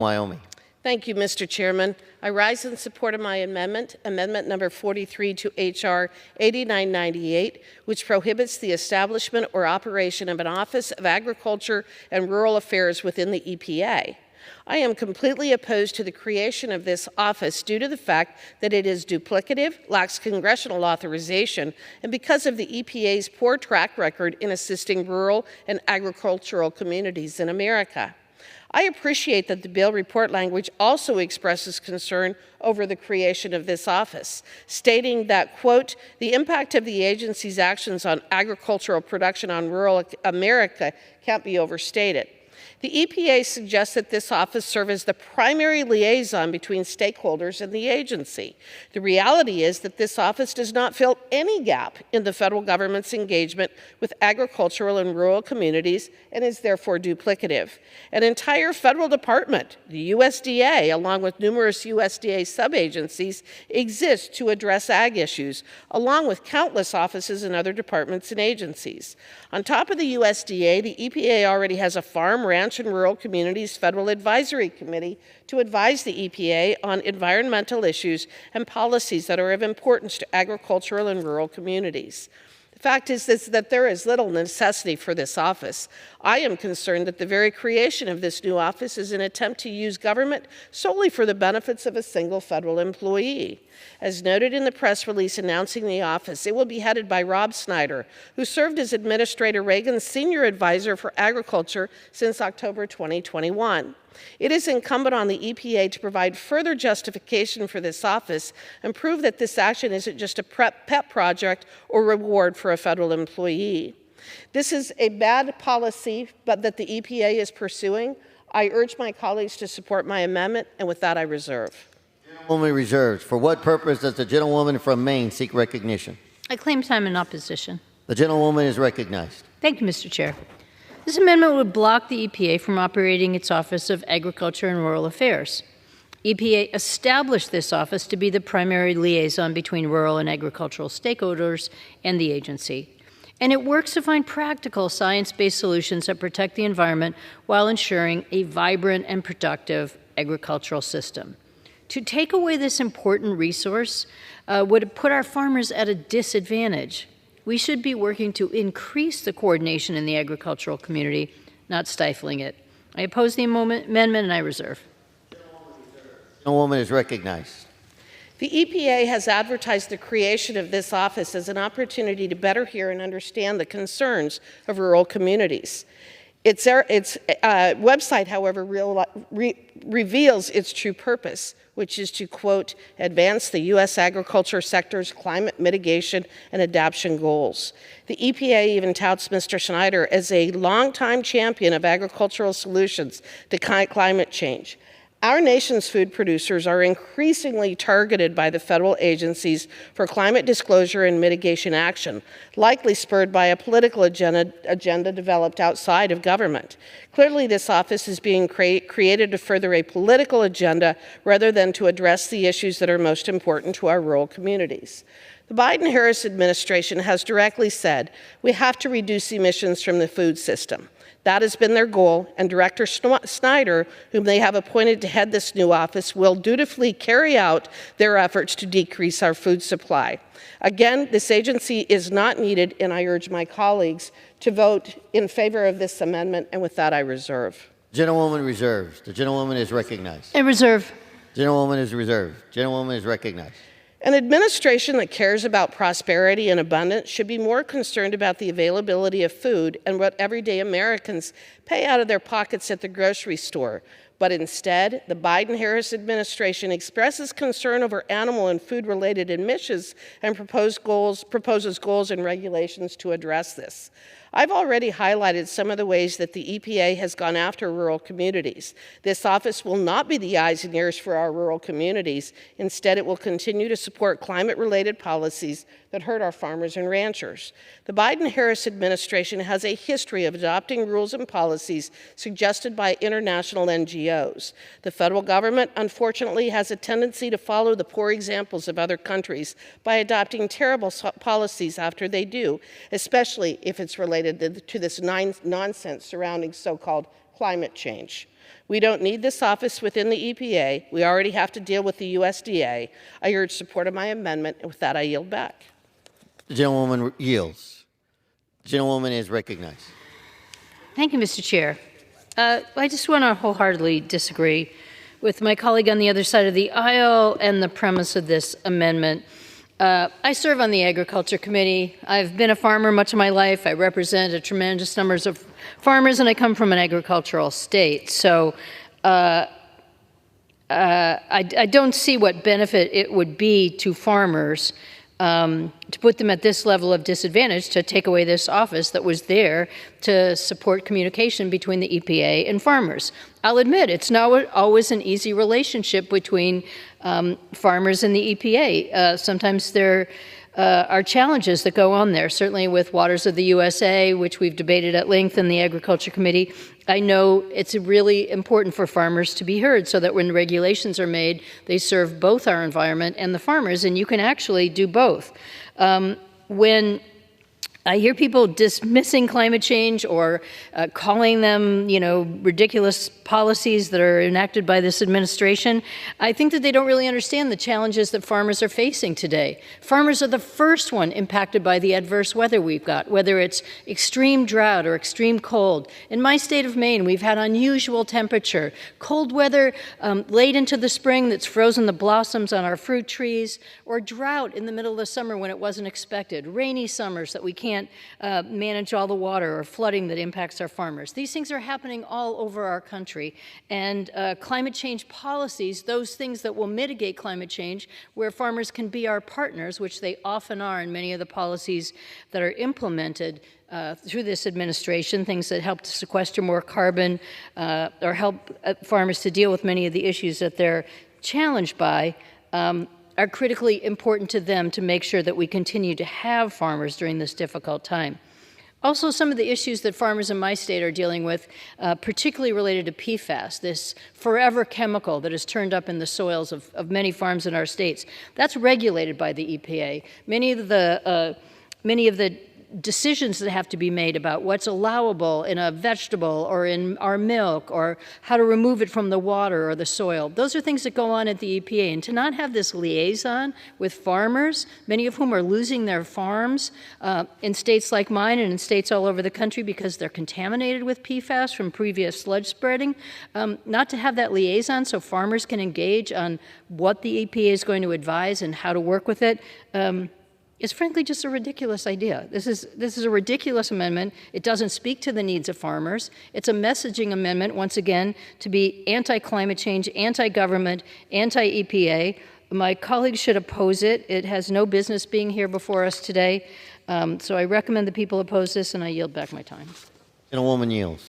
Wyoming. Thank you, Mr. Chairman. I rise in support of my amendment number 43 to H.R. 8998, which prohibits the establishment or operation of an Office of Agriculture and Rural Affairs within the EPA. I am completely opposed to the creation of this office due to the fact that it is duplicative, lacks congressional authorization, and because of the EPA's poor track record in assisting rural and agricultural communities in America. I appreciate that the bill report language also expresses concern over the creation of this office, stating that, quote, the impact of the agency's actions on agricultural production on rural America can't be overstated. The EPA suggests that this office serve as the primary liaison between stakeholders and the agency. The reality is that this office does not fill any gap in the federal government's engagement with agricultural and rural communities and is therefore duplicative. An entire federal department, the USDA, along with numerous USDA sub-agencies, exists to address ag issues, along with countless offices and other departments and agencies. On top of the USDA, the EPA already has a farm, ranch, and Rural Communities Federal Advisory Committee to advise the EPA on environmental issues and policies that are of importance to agricultural and rural communities. The fact is that there is little necessity for this office. I am concerned that the very creation of this new office is an attempt to use government solely for the benefits of a single federal employee. As noted in the press release announcing the office, it will be headed by Rob Snyder, who served as Administrator Reagan's senior advisor for agriculture since October 2021. It is incumbent on the EPA to provide further justification for this office and prove that this action isn't just a pet project or reward for a federal employee. This is a bad policy, but that the EPA is pursuing. I urge my colleagues to support my amendment, and with that, I reserve. Gentlewoman reserves. For what purpose does the gentlewoman from Maine seek recognition? I claim time in opposition. The gentlewoman is recognized. Thank you, Mr. Chair. This amendment would block the EPA from operating its Office of Agriculture and Rural Affairs. EPA established this office to be the primary liaison between rural and agricultural stakeholders and the agency. And it works to find practical science-based solutions that protect the environment while ensuring a vibrant and productive agricultural system. To take away this important resource would put our farmers at a disadvantage. We should be working to increase the coordination in the agricultural community, not stifling it. I oppose the amendment and I reserve. The gentlewoman is recognized. The EPA has advertised the creation of this office as an opportunity to better hear and understand the concerns of rural communities. Its website, however, reveals its true purpose, which is to, quote, advance the U.S. agriculture sector's climate mitigation and adaptation goals. The EPA even touts Mr. Snyder as a longtime champion of agricultural solutions to climate change. Our nation's food producers are increasingly targeted by the federal agencies for climate disclosure and mitigation action, likely spurred by a political agenda developed outside of government. Clearly, this office is being created to further a political agenda rather than to address the issues that are most important to our rural communities. The Biden-Harris administration has directly said we have to reduce emissions from the food system. That has been their goal, and Director Snyder, whom they have appointed to head this new office, will dutifully carry out their efforts to decrease our food supply. Again, this agency is not needed, and I urge my colleagues to vote in favor of this amendment, and with that, I reserve. Gentlewoman reserves. The gentlewoman is recognized. I reserve. Gentlewoman is reserved. Gentlewoman is recognized. An administration that cares about prosperity and abundance should be more concerned about the availability of food and what everyday Americans pay out of their pockets at the grocery store. But instead, the Biden-Harris administration expresses concern over animal and food-related emissions and proposes goals and regulations to address this. I've already highlighted some of the ways that the EPA has gone after rural communities. This office will not be the eyes and ears for our rural communities. Instead, it will continue to support climate-related policies that hurt our farmers and ranchers. The Biden-Harris administration has a history of adopting rules and policies suggested by international NGOs. The federal government, unfortunately, has a tendency to follow the poor examples of other countries by adopting terrible policies after they do, especially if it's related to this nonsense surrounding so-called climate change. We don't need this office within the EPA. We already have to deal with the USDA. I urge support of my amendment, and with that, I yield back. The gentlewoman yields. The gentlewoman is recognized. Thank you, Mr. Chair. I just want to wholeheartedly disagree with my colleague on the other side of the aisle and the premise of this amendment. I serve on the Agriculture Committee. I've been a farmer much of my life. I represent a tremendous numbers of farmers, and I come from an agricultural state. So I don't see what benefit it would be to farmers to put them at this level of disadvantage, to take away this office that was there to support communication between the EPA and farmers. I'll admit, it's not always an easy relationship between farmers and the EPA. Sometimes there are challenges that go on there, certainly with Waters of the USA, which we've debated at length in the Agriculture Committee. I know it's really important for farmers to be heard so that when regulations are made, they serve both our environment and the farmers, and you can actually do both. When I hear people dismissing climate change or calling them, ridiculous policies that are enacted by this administration, I think that they don't really understand the challenges that farmers are facing today. Farmers are the first one impacted by the adverse weather we've got, whether it's extreme drought or extreme cold. In my state of Maine, we've had unusual temperature, cold weather late into the spring that's frozen the blossoms on our fruit trees, or drought in the middle of the summer when it wasn't expected, rainy summers that we can't manage all the water, or flooding that impacts our farmers. These things are happening all over our country, and climate change policies, those things that will mitigate climate change, where farmers can be our partners, which they often are in many of the policies that are implemented through this administration, things that help to sequester more carbon or help farmers to deal with many of the issues that they're challenged by, are critically important to them to make sure that we continue to have farmers during this difficult time. Also, some of the issues that farmers in my state are dealing with, particularly related to PFAS, this forever chemical that is turned up in the soils of many farms in our states, that's regulated by the EPA. Many of the decisions that have to be made about what's allowable in a vegetable or in our milk, or how to remove it from the water or the soil. Those are things that go on at the EPA. And to not have this liaison with farmers, many of whom are losing their farms in states like mine and in states all over the country because they're contaminated with PFAS from previous sludge spreading, not to have that liaison so farmers can engage on what the EPA is going to advise and how to work with it, is frankly just a ridiculous idea. This is a ridiculous amendment. It doesn't speak to the needs of farmers. It's a messaging amendment, once again, to be anti-climate change, anti-government, anti-EPA. My colleagues should oppose it. It has no business being here before us today. So I recommend the people oppose this, and I yield back my time. Gentlewoman yields.